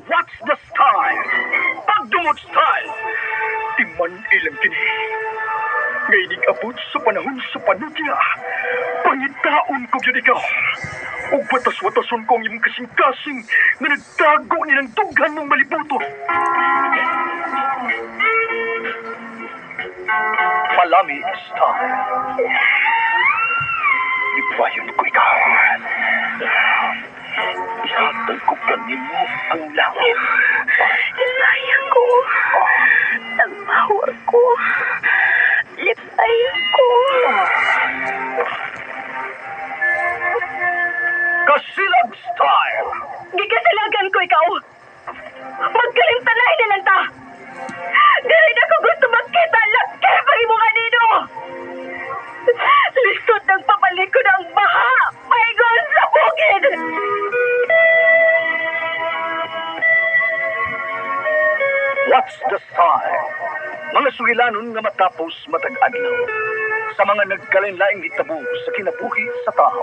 What's the style? Pagdumot style! Timan ilang kini. Ngayning abot sa panahon sa panudya. Pangitaon ko yun ikaw. O batas-watason ko ang iyong kasing-kasing na nagtago nilang tughan mong malibuto. Palami style. Ibayon ko ikaw. Ihatag ko ganin mo ang langit. Lipayan ko. Nagmawa ko. Lipayan ko. Kasilag style. Gikasilagan ko ikaw. Magkalimtanahin na lang ta. Dili na ko gusto magkita. Laki pag imo kanino. Lisod nagpapalik ko ng baha. Paigon sa bukid. What's the style? Mga sugilanon nga matapos matag-adlaw. Sa mga nagkalain-laing hitabo sa kinabuhi sa tao.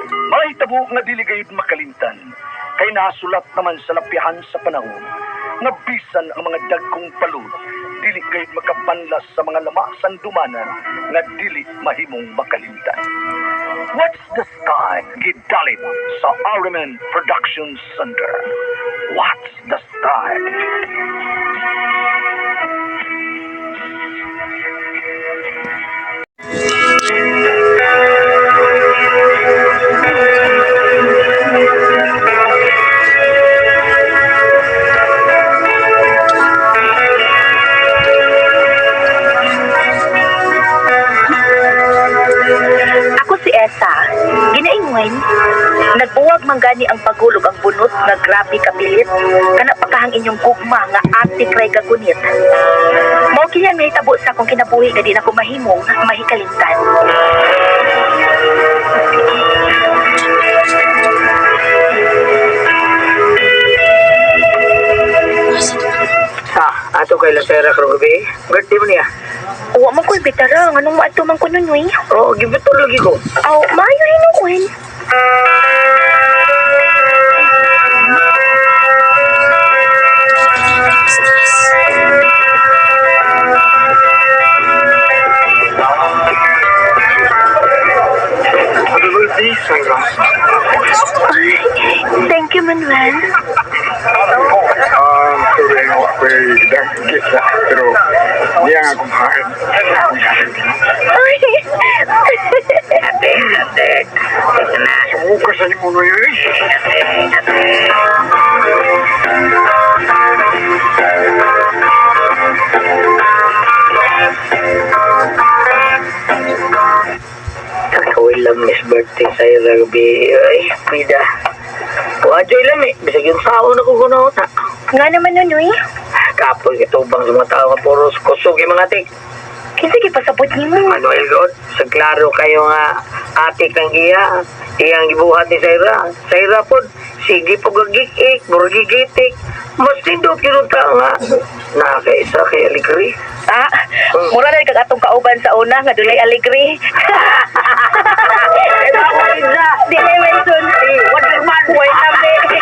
Mga hitabo nga dili gayud makalimtan. Kay nasulat naman sa lapihan sa panahon. Nga bisan ang mga dagkong palud. Dili gayud makapanlas sa mga lamasan dumanan. Nga dili mahimong makalimtan. What's the style? Gidalit sa Ariman Production Center. What's the style? Ako si Esa. Ginaingon, nagbuwag manggani ang pagulog ang bunot nga grabe kapilit kana pakahang inyong gugma nga ati kray kagunit. Mao kiyan may tabo sa akong kinabuhi nga di na ko mahimong mahikalimtan. Ato kay Lasera Krobe. Birthday mo niya. Uwa man ko'y bitara, anong maadto man ko nun, wey? Oo, gibetor lagi ko. Aw, maayo hinukwen. Happy birthday, Sarah. Thank you, Manuel. Sorry, ako'y dagkit na. Pero, di ang akong mahal. Ay! Ate. Ito na. Sumuka sa inyo mo yun. Kakawin lang Miss birthday sa'yo, Ruby. Ay, Pida. Kuadyoy lang eh. Bisag yung sao na kukunaw na. Nga naman nun, wey? Kapoy kitubang sa mga tao nga puros kusog yung mga atik. Kinsa gipasabot nimo? Manuel God, sa klaro kayo nga atik ng iya. Iyang gibuhat ni Saira. Saira po, sige po gagikik, burgigitik. Mas tindot yun tao nga. Nakaisa kay Aligri. Ah, mura na kag atong kauban sa una nga dulay aligri. Ito ako isa. Di na mention. What the man? Wait a minute.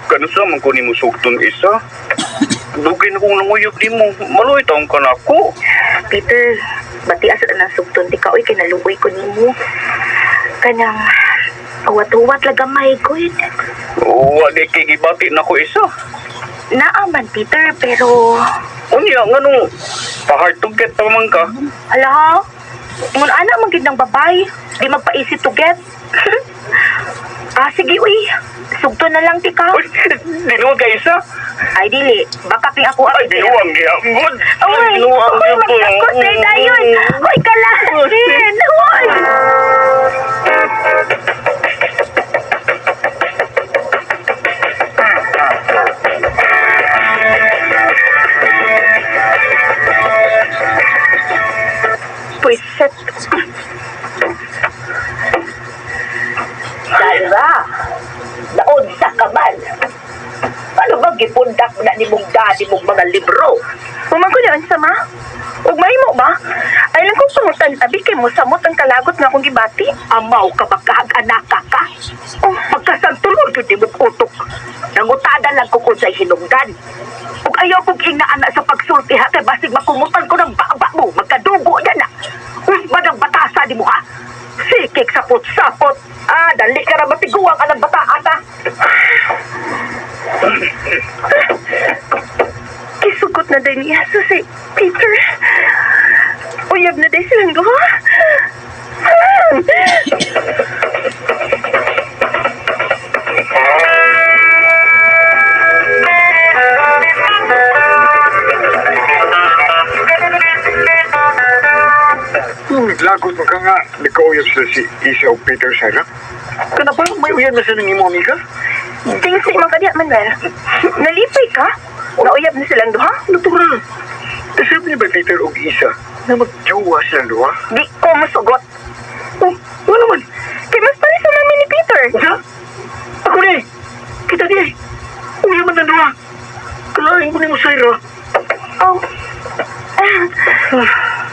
Kanusa man ko ni mo sugton isa. Dugay na kong nanguyog di mo. Maloy taong ka na ako. Peter, bati asad na sugton ti kaoy kay naluoy ko nimo. Kanang uwat-uwat lagamay ko yun. Wala kay gibati na ko isa. Naaman, Peter, pero... Unya, nga nung pa-hard to get naman ka. Hala, ngun anak magid ng babay. Di magpa-easy to get. Sige, uy. Sugto na lang, tika. Uy, dinuwag ka isa. Ay, dili. Baka ping ako Ay, dinuwag niya. Good. Uy, Dinuwag uy, niya po. magtakot na dayon. Uy, kalasin. Uy. Pwisit. Sarah, naon sa kaban. Paano ba ang gipundak na ni mong daddy mong mga libro. Umangko niya, sa ma? Ug mahimo ba? Ay lang kong pangutan, abi kay mo samot ang kalagot nga akong gibati. Amaw ka magkaag-anaka ka. Pagkasantulog yun di mong utok. Nangutada lang ko kung sa'y hinungdan. Ug ayaw kong inaanak sa pagsulti ha, kay basig makumutan ko ng baba mo, magkadugo yan na. Usba ng batasa di mo ha. Sikik sapot-sapot. Dali ka na matiguang ka ng bataasa. Kisugot na din niya sa si Peter. Uyab na din silang duha. Naglagot mo ka nga, nagkauyab sa si Isa o Peter Sarah. Kana ba may uyab na sa nang imo, amiga? Tingsi man kadiya, Manuel. Nalipay ka? Nauyab na silang duha? Natural. Tasab ni ba Peter o Isa na magjowa silang duha? Di ko masugot. Oh, ano naman? Kay mas pares sa namin ni Peter. Ha? Ako ni! Kita di! Uyab man ang duha! Kalahin ko ni mo, Sarah. Oh.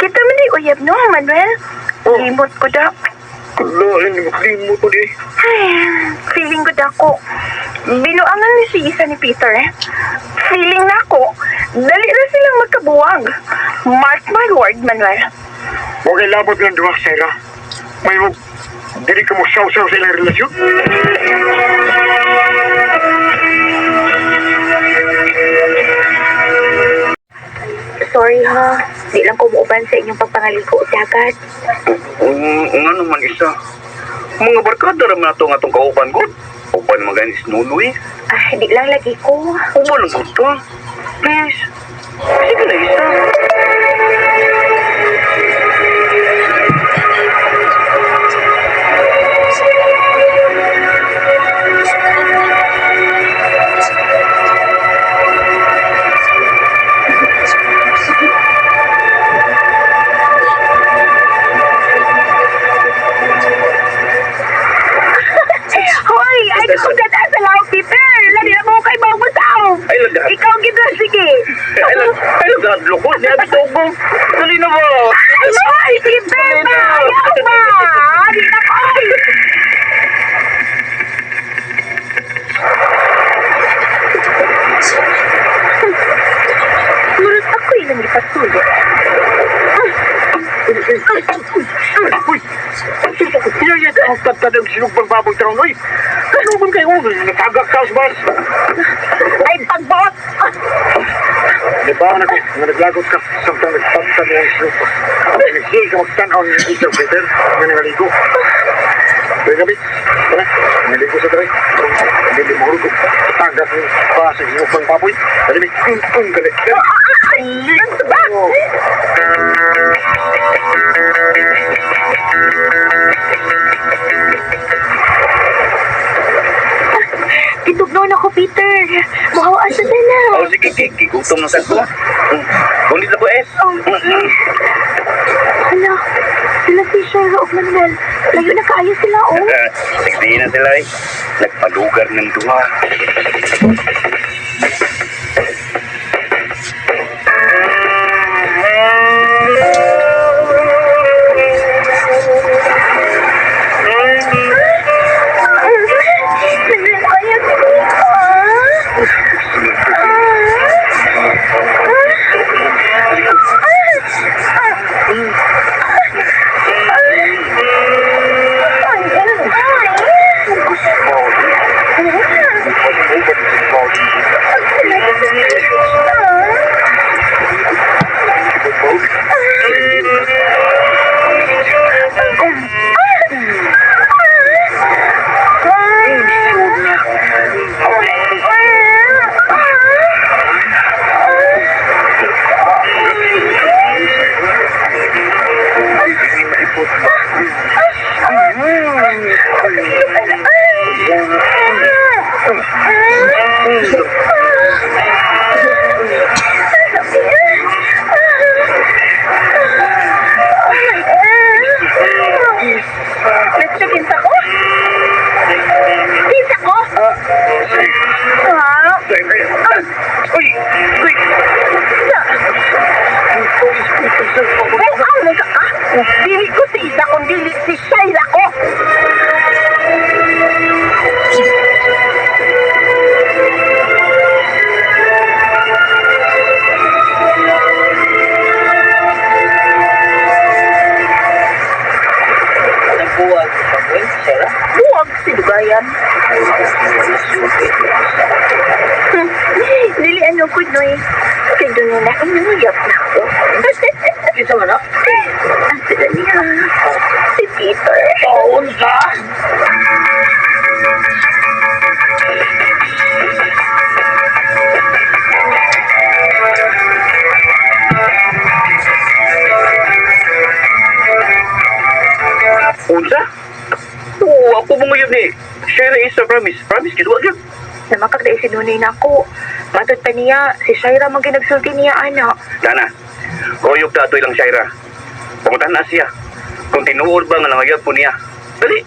Kita man di uyab no, Manuel. Limot ko da. Kalahin mo ko di. Ay, feeling ko dako. Binuangan ni si Isa ni Peter. Feeling na ako, dali na silang magkabuwag. Mark my word, Manuel. Huwag ay labot ng duha, Sarah. May mo, dili ka mo saw-saw sa ilang relasyon? Sorry ha. Di lang ko muuban sa inyong pagpangaligo sa agad. Nga naman isa. Mga barkada raman na itong atong kauban ko. Uban naman ganis nuloy. Di lang lagi ko. Uban lang ko ito. Please. Sige na isa. Hoy, ay ko sa sa lao, Peter. Lagi na mo kay Bang Masaw. Ay, lagat. Ikaw gito, sige. Ay, lagat. Lukot. Sabi ko ko. Dali na ba? Ay, Peter, ba? Ayaw ba? Di na ko. Murot ako yung ipatulog. Uy! Pinayat ang tatadang sinugbang babang tarong, uy! Kanuban kayo, natagak sa bas! Ay, pagbot! Di ba ako nga naglagot ka samtang nagpagtan mo ang sinugbang. Nagsihil ka magtanaw ni Isa o Peter nga nangaligo. Kaya gabi, tara, nangaligo sa taray. Hindi mo hurog, tagak ni pa sa sinugbang papoy. Dali, may gali. Ay, ang sabak! Kitugnaw na ko, Peter. Mahawaan sa na. Oh, sige. Gigutom na sa ko. Kundi na ko, S. Hala, sila si Shara o Manuel. Layo na kaayo sila, oh. Sige na sila eh. Nagpalugar ng duha. ko, Noy. Kaya doon na inuyap na ako. Isa man na? Ang sila niya. Si Peter. Oo, unsa? Unsa? Oo, ako mo yun eh. Share is a promise. Promise, kinuha yun. Namakag na isinunoy na ako. Matod pa niya, si Shaira mang ginagsulti niya, anak. Dana, koyog ta ito ilang Shaira. Pumuntahan na siya. Kung tinuod ba nga langayag po niya. Dali.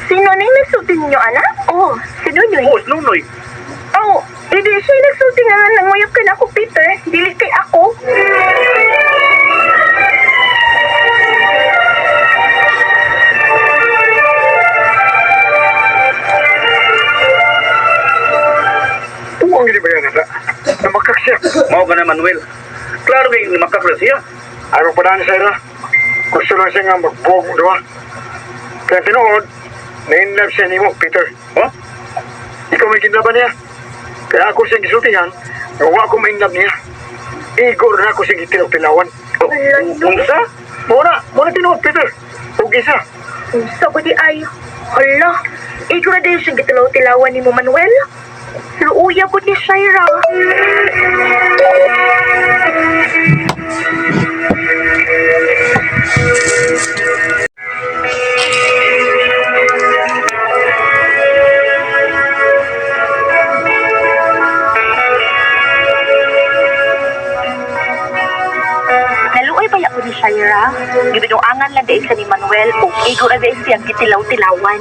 Sino na yung nagsulti ninyo, anak? Oh, si Nunoy. Oo, nunoy. Oh, hindi siya yung nagsulti nga nga nanguyap ka na ako, Peter. Dili kay ako. Tuwang hindi ba yan nata? Namakak siya. Mao ka na, Manuel. Klaro kay makakla siya. Ayaw pa na ni Sarah. Gusto lang siya nga magbuwag mo doon. Kaya tinuod, na-inlove siya ni mo, Peter. Oh? Ikaw may ginlaban niya. Kaya ako siyang gisultingan, nawa ako ma-inlove niya. Igor na ako siyang gitilaw-tilawan. Unsa? Muna tinuod, Peter. Huwag isa. Sa ko di ay, hala, ikaw na din siyang gitalaw-tilawan ni mo, Manuel. Luuya po ni Shaira. Naluoy ba ako ni Shaira? Gibinuangan lang dahil sa ni Manuel o ikaw na dahil siyang gitilaw-tilawan.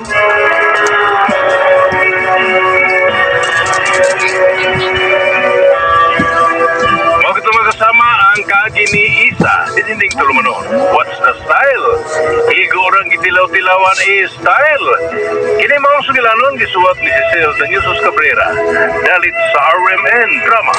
Mga kasama ang kaagi ni Isa, dininding tulumanon. What's the style? Igo orang gitilaw-tilawan is style. Kini maong sugilanon gisuwat ni Cecil Daniusos Cabrera. Dalit sa RMN Drama.